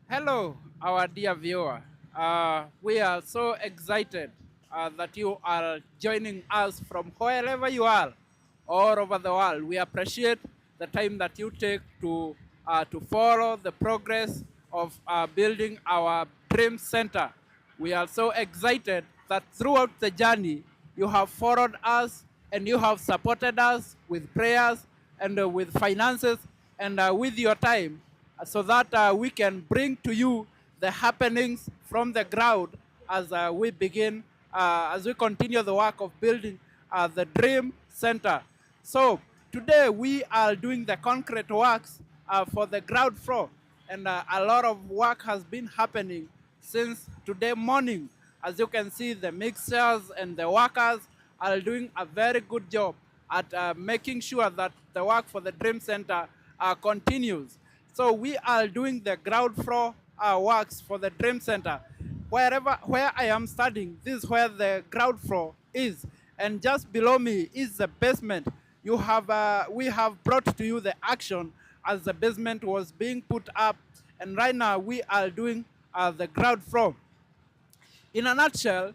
Hello, our dear viewer. We are so excited that you are joining us from wherever you are, all over the world. We appreciate the time that you take to follow the progress of building our dream center. We are so excited that throughout the journey, you have followed us and you have supported us with prayers and with finances and with your time so that we can bring to you the happenings from the ground as we begin, as we continue the work of building the Dream Center. So today we are doing the concrete works for the ground floor, and a lot of work has been happening since today morning. As you can see, the mixers and the workers are doing a very good job at making sure that the work for the Dream Center continues. So we are doing the ground floor works for the Dream Center. Where I am standing, this is where the ground floor is, and just below me is the basement. We have brought to you the action as the basement was being put up, and right now we are doing the ground floor. In a nutshell,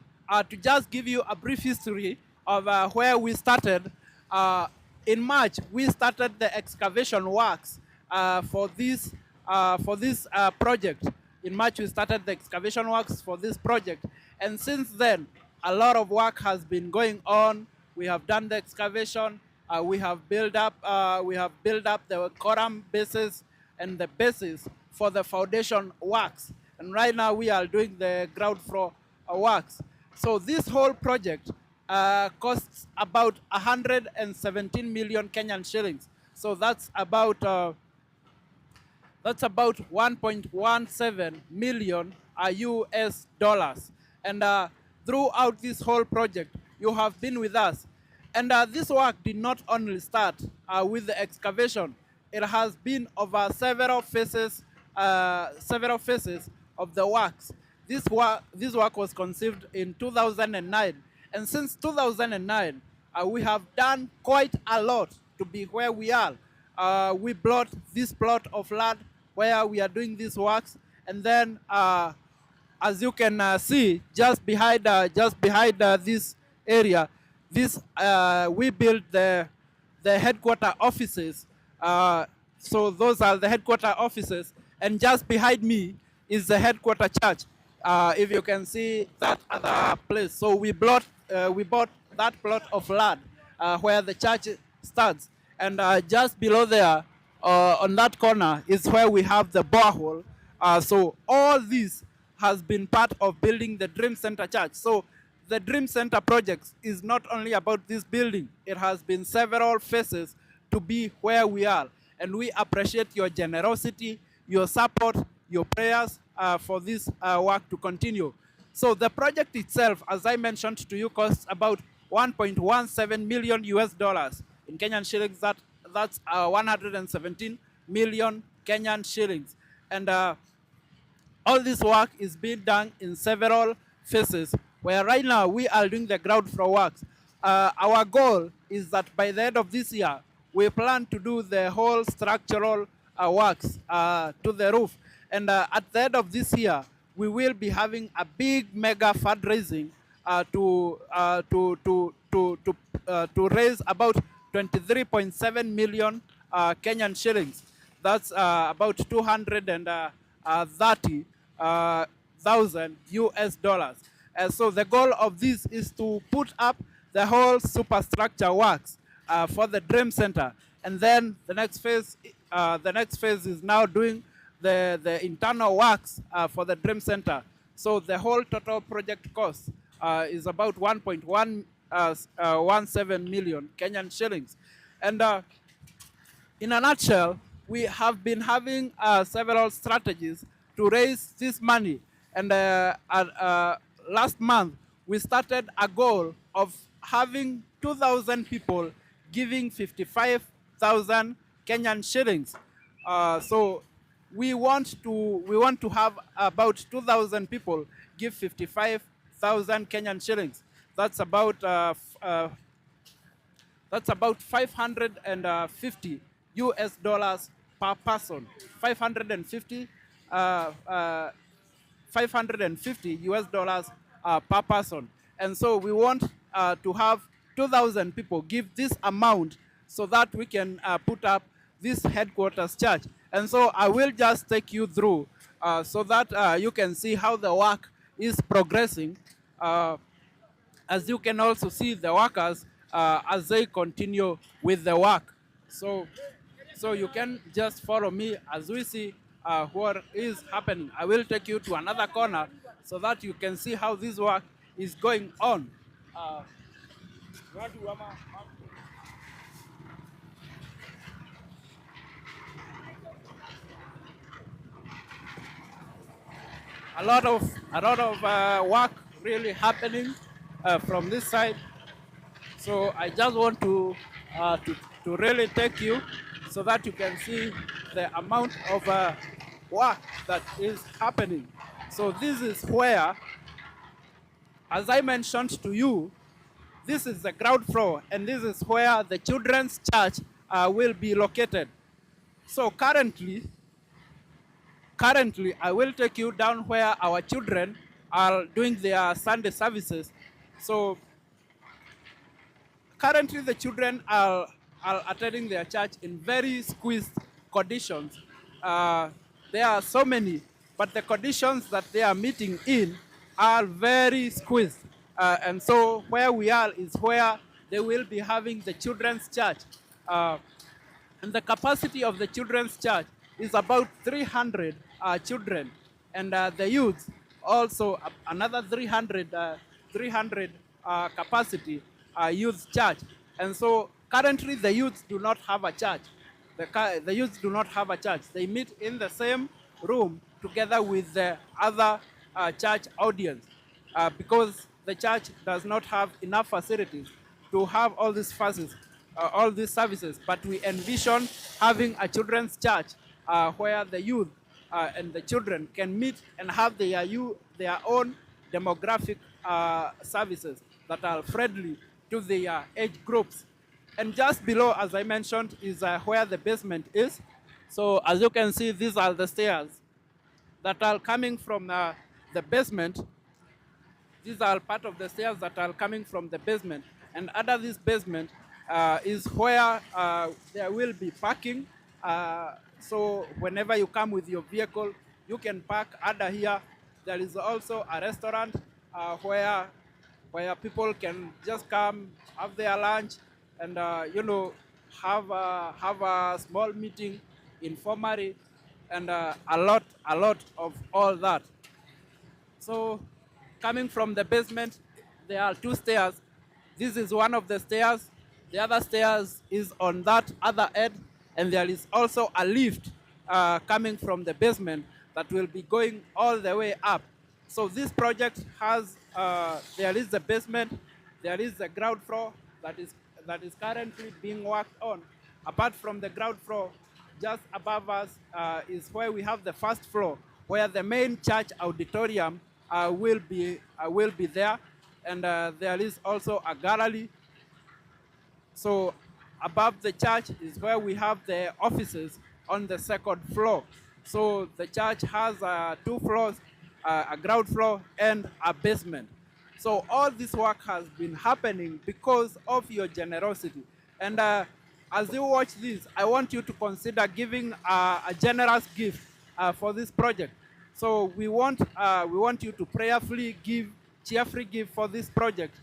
to just give you a brief history of where we started, in March we started the excavation works for this project. In March we started the excavation works for this project, and since then a lot of work has been going on. We have done the excavation. We have built up the column bases and the bases for the foundation works, and right now we are doing the ground floor works. So this whole project costs about 117 million Kenyan shillings. So that's about 1.17 million US dollars. And throughout this whole project, you have been with us. And this work did not only start with the excavation. It has been over several phases of the works. This work was conceived in 2009. And since 2009, we have done quite a lot to be where we are. We bought this plot of land where we are doing these works, and then as you can see, just behind this area, we built the headquarter offices. So those are the headquarter offices, and just behind me is the headquarter church. If you can see that other place, so we bought that plot of land where the church stands, and just below there, on that corner, is where we have the borehole. So all this has been part of building the Dream Center Church. So the Dream Center project is not only about this building. It has been several phases to be where we are. And we appreciate your generosity, your support, your prayers for this work to continue. So the project itself, as I mentioned to you, costs about 1.17 million US dollars. In Kenyan shillings, that's 117 million Kenyan shillings. And all this work is being done in several phases, where right now we are doing the ground floor works. Our goal is that by the end of this year, we plan to do the whole structural works to the roof. And at the end of this year, we will be having a big mega fundraising to raise about 23.7 million Kenyan shillings. That's about 230,000 US dollars. So the goal of this is to put up the whole superstructure works for the Dream Center, and then the next phase is now doing the internal works for the Dream Center. So the whole total project cost is about 1.17 million Kenyan shillings. And in a nutshell, we have been having several strategies to raise this money. And last month, we started a goal of having 2,000 people giving 55,000 Kenyan shillings. So we want to have about 2,000 people give 55,000 100,000 Kenyan shillings. That's about that's about 550 US dollars per person. 550 uh, uh, 550 US dollars per person. And so we want to have 2,000 people give this amount so that we can put up this headquarters church. And so I will just take you through so that you can see how the work is progressing. As you can also see the workers as they continue with the work. So you can just follow me as we see what is happening. I will take you to another corner so that you can see how this work is going on. A lot of work really happening from this side. So I just want to really take you so that you can see the amount of work that is happening. So this is where, as I mentioned to you, this is the ground floor, and this is where the children's church will be located. So currently, I will take you down where our children are doing their Sunday services. So currently, the children are attending their church in very squeezed conditions. There are so many, but the conditions that they are meeting in are very squeezed. And so where we are is where they will be having the children's church. And the capacity of the children's church is about 300 children. And the youth also another 300 capacity youth church. And so currently the youths do not have a church. The youths do not have a church. They meet in the same room together with the other church audience because the church does not have enough facilities to have all these all these services. But we envision having a children's church where the youth and the children can meet and have their own demographic services that are friendly to their age groups. And just below, as I mentioned, is where the basement is. So as you can see, these are the stairs that are coming from the basement. These are part of the stairs that are coming from the basement. And under this basement is where there will be parking. So whenever you come with your vehicle, you can park under here. There is also a restaurant where people can just come, have their lunch, and have a small meeting informally, and a lot of all that. So coming from the basement, there are two stairs. This is one of the stairs. The other stairs is on that other end, and there is also a lift coming from the basement that will be going all the way up. So this project has, there is the basement, there is the ground floor that is currently being worked on. Apart from the ground floor, just above us is where we have the first floor, where the main church auditorium will be there, and there is also a gallery. So above the church is where we have the offices on the second floor. So the church has two floors, a ground floor and a basement. So all this work has been happening because of your generosity. And as you watch this, I want you to consider giving a generous gift for this project. So we want you to prayerfully give, cheerfully give for this project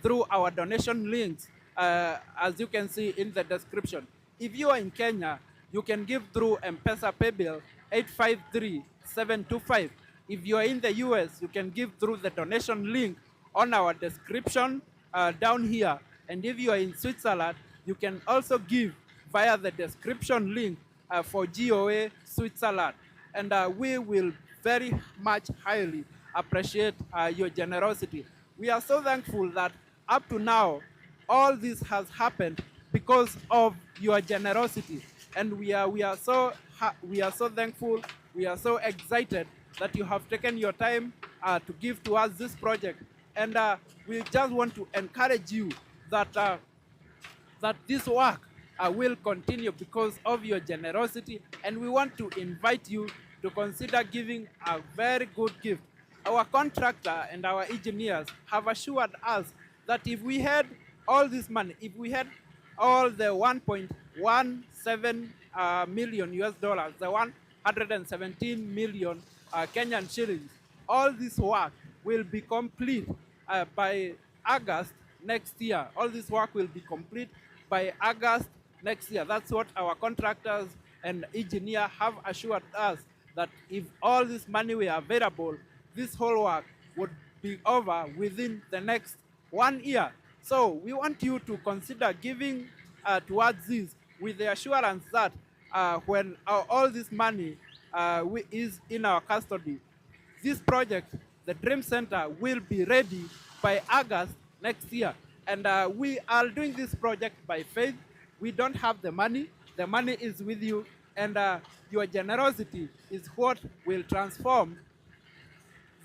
through our donation links, as you can see in the description. If you are in Kenya, you can give through M-Pesa paybill 853725. If you are in the US, you can give through the donation link on our description down here. And if you are in Switzerland, you can also give via the description link for GOA Switzerland. And we will very much highly appreciate your generosity. We are so thankful that up to now, all this has happened because of your generosity. And we are so thankful, we are so excited that you have taken your time to give to us this project. And we just want to encourage you that that this work will continue because of your generosity, and we want to invite you to consider giving a very good gift. Our contractor and our engineers have assured us that if we had all this money, if we had all the 1.17 million US dollars, the 117 million Kenyan shillings, all this work will be complete by August next year. All this work will be complete by August next year. That's what our contractors and engineer have assured us, that if all this money were available, this whole work would be over within the next 1 year. So we want you to consider giving towards this with the assurance that when all this money is in our custody, this project, the Dream Center, will be ready by August next year. And we are doing this project by faith. We don't have the money. The money is with you. And your generosity is what will transform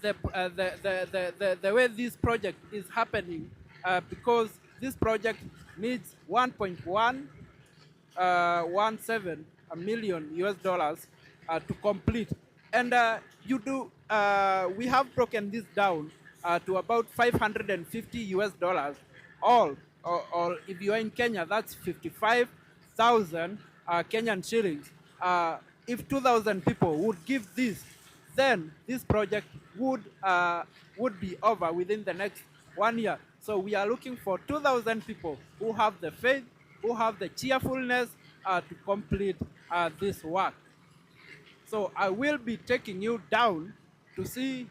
the way this project is happening, because this project needs 1.17 million US dollars to complete. And we have broken this down to about 550 US dollars. Or if you are in Kenya, that's 55,000 Kenyan shillings. If 2,000 people would give this, then this project would be over within the next 1 year. So we are looking for 2,000 people who have the faith, who have the cheerfulness to complete this work. So I will be taking you down to see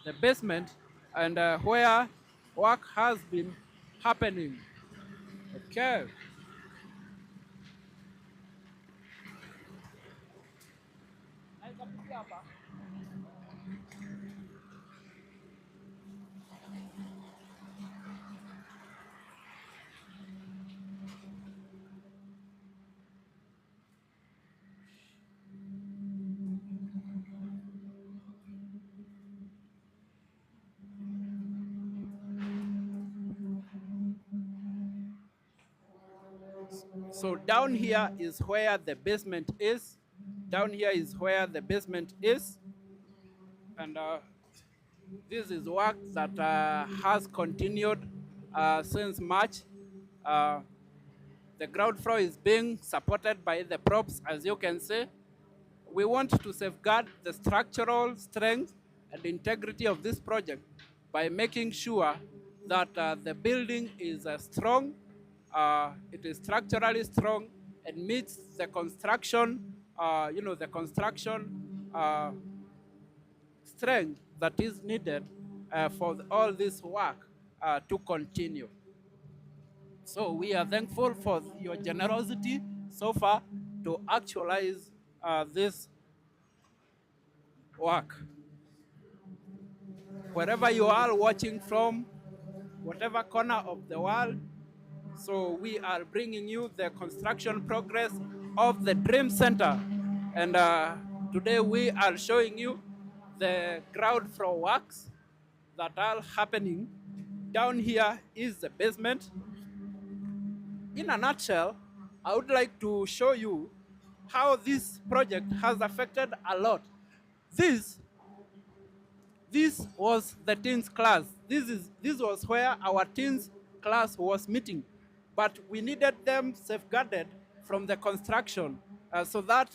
the basement and where work has been happening. Okay. So down here is where the basement is. Down here is where the basement is. And this is work that has continued since March. The ground floor is being supported by the props, as you can see. We want to safeguard the structural strength and integrity of this project by making sure that the building is strong, it is structurally strong, and meets the construction, the construction strength that is needed for all this work to continue. So we are thankful for your generosity so far to actualize this work. Wherever you are watching from, whatever corner of the world, so we are bringing you the construction progress of the Dream Center. And today we are showing you the ground floor works that are happening. Down here is the basement. In a nutshell, I would like to show you how this project has affected a lot. This was the teens class. This was where our teens class was meeting, but we needed them safeguarded from the construction so that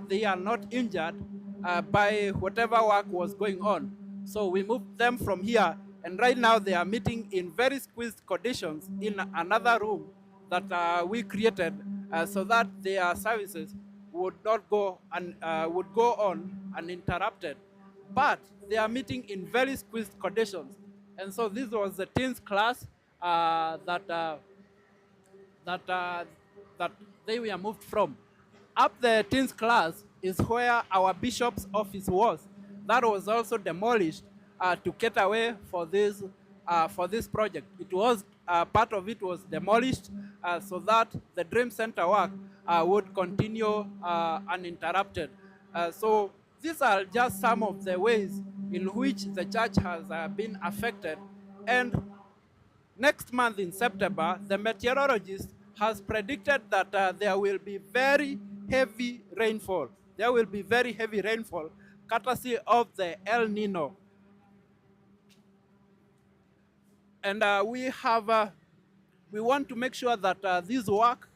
they are not injured by whatever work was going on. So we moved them from here, and right now they are meeting in very squeezed conditions in another room that we created so that their services would not go would go on uninterrupted. But they are meeting in very squeezed conditions, and so this was the teens class that they were moved from. Up the teens class is where our bishop's office was. That was also demolished to get away for this project. It was part of it was demolished so that the Dream Center work would continue uninterrupted. So these are just some of the ways in which the church has been affected. And next month in September, the meteorologist has predicted that there will be very heavy rainfall. There will be very heavy rainfall, courtesy of the El Nino. And we want to make sure that this work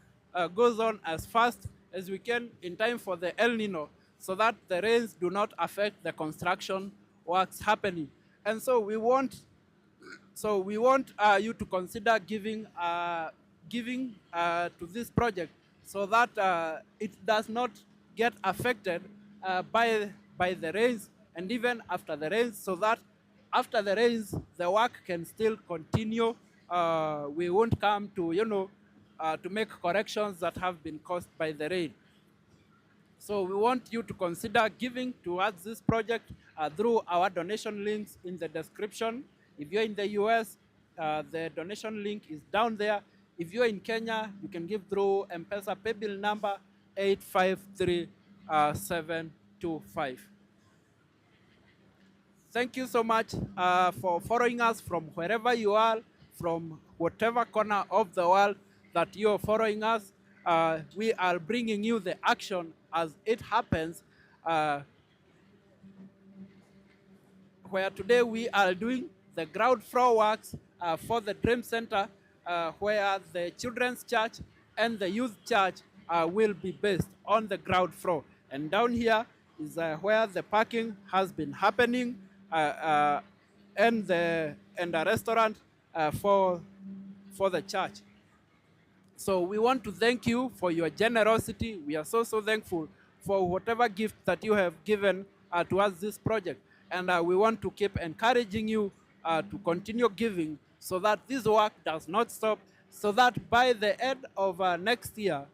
goes on as fast as we can in time for the El Nino, so that the rains do not affect the construction works happening. And we want you to consider giving to this project, so that it does not get affected by the rains, and even after the rains, so that after the rains the work can still continue. We won't come to make corrections that have been caused by the rain. So we want you to consider giving towards this project through our donation links in the description. If you're in the US, the donation link is down there. If you're in Kenya, you can give through M-Pesa paybill number 853725. Thank you so much for following us from wherever you are, from whatever corner of the world that you're following us. We are bringing you the action as it happens, where today we are doing the ground floor works for the Dream Center, where the Children's Church and the Youth Church will be based on the ground floor. And down here is where the parking has been happening, and a restaurant for the church. So we want to thank you for your generosity. We are so thankful for whatever gift that you have given towards this project. And we want to keep encouraging you to continue giving, so that this work does not stop, so that by the end of next year,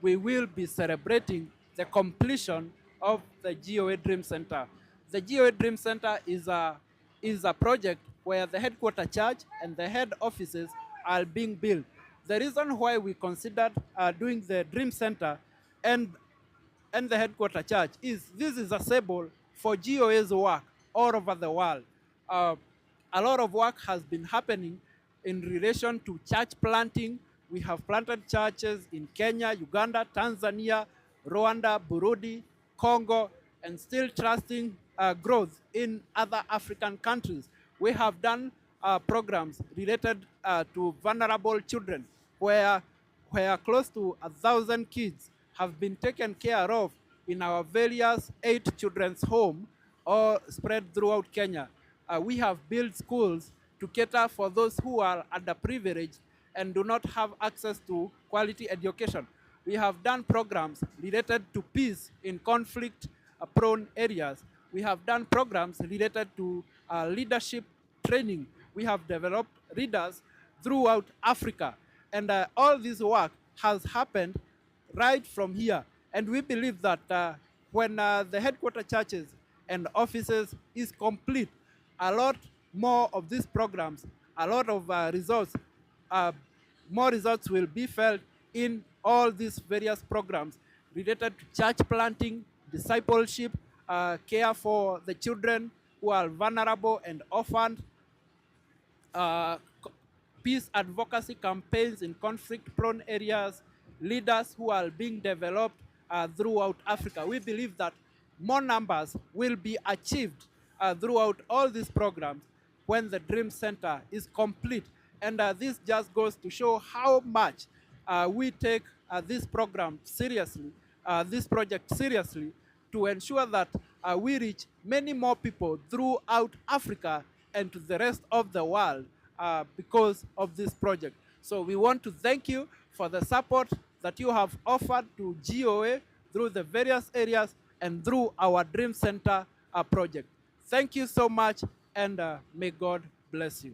we will be celebrating the completion of the GOA Dream Center. The GOA Dream Center is a project where the headquarters church and the head offices are being built. The reason why we considered doing the Dream Center and the headquarters church is this is a symbol for GOA's work all over the world. A lot of work has been happening in relation to church planting. We have planted churches in Kenya, Uganda, Tanzania, Rwanda, Burundi, Congo, and still trusting growth in other African countries. We have done programs related to vulnerable children, where close to 1,000 kids have been taken care of in our various 8 children's homes, all spread throughout Kenya. We have built schools to cater for those who are underprivileged and do not have access to quality education. We have done programs related to peace in conflict-prone areas. We have done programs related to leadership training. We have developed leaders throughout Africa. And all this work has happened right from here. And we believe that when the headquarters churches and offices is complete, a lot more of these programs, a lot of results, more results will be felt in all these various programs related to church planting, discipleship, care for the children who are vulnerable and orphaned, peace advocacy campaigns in conflict-prone areas, leaders who are being developed throughout Africa. We believe that more numbers will be achieved throughout all these programs when the Dream Center is complete. And this just goes to show how much we take this program seriously, this project seriously, to ensure that we reach many more people throughout Africa and to the rest of the world because of this project. So we want to thank you for the support that you have offered to GOA through the various areas and through our Dream Center project. Thank you so much, and may God bless you.